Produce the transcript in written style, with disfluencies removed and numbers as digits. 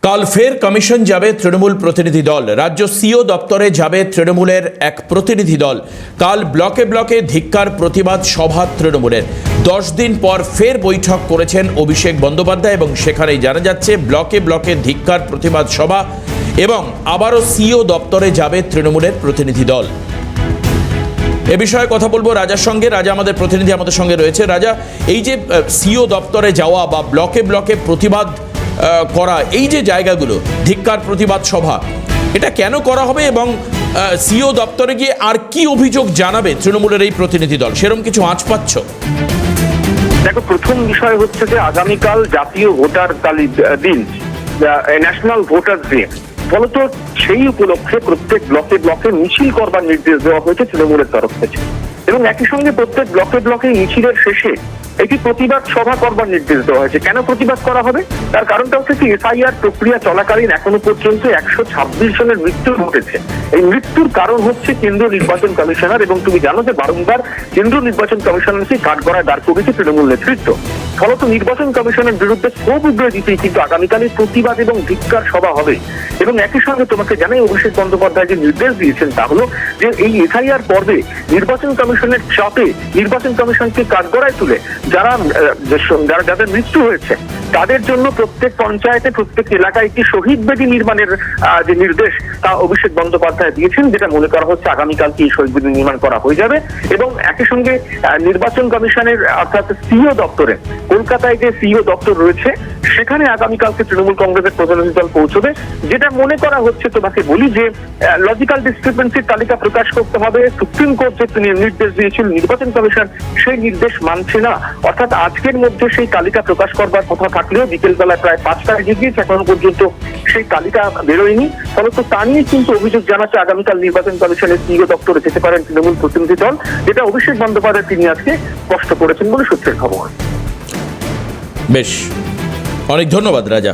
কাল ফের কমিশন যাবে তৃণমূল প্রতিনিধি দল। রাজ্য সিও দপ্তরে যাবে তৃণমূলের এক প্রতিনিধি দল। কাল ব্লকে ব্লকে ধিক্কার প্রতিবাদ সভা তৃণমূলের। 10 দিন পর ফের বৈঠক করেছেন অভিষেক বন্দ্যোপাধ্যায় এবং সেখানেই জানা যাচ্ছে ব্লকে ব্লকে ধিক্কার প্রতিবাদ সভা এবং আবারও সিও দপ্তরে যাবে তৃণমূলের প্রতিনিধি দল। এ বিষয়ে কথা বলবো রাজার সঙ্গে। রাজা আমাদের প্রতিনিধি আমাদের সঙ্গে রয়েছে। রাজা, এই যে সিও দপ্তরে যাওয়া বা ব্লকে ব্লকে প্রতিবাদ করা, এই যে জায়গাগুলো ধিক্কার প্রতিবাদ সভা, এটা কেন করা হবে এবং সিও দপ্তরে গিয়ে আর কি অভিযোগ জানাবে তৃণমূলের এই প্রতিনিধি দল, সেরকম কিছু আঁচ পাচ্ছ? দেখো, প্রথম বিষয় হচ্ছে যে আগামীকাল জাতীয় ভোটার দিন, ন্যাশনাল ভোটার ডে। ফলত সেই উপলক্ষে প্রত্যেক ব্লকে ব্লকে মিছিল করবার নির্দেশ দেওয়া হয়েছে তৃণমূলের তরফ থেকে এবং একই সঙ্গে প্রত্যেক ব্লকে ব্লকে মিছিলের শেষে একটি প্রতিবাদ সভা করবার নির্দেশ দেওয়া হয়েছে। কেন প্রতিবাদ করা হবে? তার কারণটা হচ্ছে কি, এসআইআর প্রক্রিয়া চলাকালীন এখনো পর্যন্ত 126 জনের মৃত্যু ঘটেছে। এই মৃত্যুর কারণ হচ্ছে কেন্দ্রীয় নির্বাচন কমিশনার, এবং তুমি জানো যে বারংবার কেন্দ্রীয় নির্বাচন কমিশনারকে কাঠগড়ায় দাঁড় করেছে তৃণমূল নেতৃত্ব। ফলত নির্বাচন কমিশনের বিরুদ্ধে ক্ষোভ উগড়ে দিতেই কিন্তু আগামীকালে প্রতিবাদ এবং ধিক্কার সভা হবে। এবং একই সঙ্গে তোমাকে জানাই, অভিষেক বন্দ্যোপাধ্যায় যে নির্দেশ দিয়েছেন তা হলো যে এই এসআইআর পর্বে নির্বাচন কমিশনের চাপে নির্বাচন কমিশনকে কাঠগড়ায় তুলে যাদের মৃত্যু হয়েছে তাদের জন্য প্রত্যেক পঞ্চায়েতে প্রত্যেক এলাকায় একটি শহীদ বেদি নির্মাণের যে নির্দেশ তা অভিষেক বন্দ্যোপাধ্যায় দিয়েছেন, যেটা মনে করা হচ্ছে আগামীকালকে এই শহীদ বেদি নির্মাণ করা হয়ে যাবে। এবং একই সঙ্গে নির্বাচন কমিশনের অর্থাৎ সিও দপ্তরে, কলকাতায় যে সিও দপ্তর রয়েছে সেখানে আগামীকালকে তৃণমূল কংগ্রেসের প্রতিনিধি দল পৌঁছবে। যেটা মনে করা হচ্ছে, তোমাকে বলি যে লজিক্যাল ডিসক্রিপেন্সির তালিকা প্রকাশ করতে হবে। সুপ্রিম কোর্ট যে নির্দেশ দিয়েছিল নির্বাচন কমিশন সেই নির্দেশ মানছে না, অর্থাৎ আজকের মধ্যে সেই তালিকা প্রকাশ করবার কথা থাকলেও বিকেলবেলায় প্রায় 5টা বেজে গিয়েছে, এখনো পর্যন্ত সেই তালিকা বেরোয়নি। ফলত তা নিয়ে কিন্তু অভিযোগ জানাচ্ছে আগামীকাল নির্বাচন কমিশনের সিও দপ্তরে যেতে পারেন তৃণমূল প্রতিনিধি দল, যেটা অভিষেক বন্দ্যোপাধ্যায় তিনি আজকে স্পষ্ট করেছেন বলে সূত্রের খবর। বেশ, অনেক ধন্যবাদ রাজা।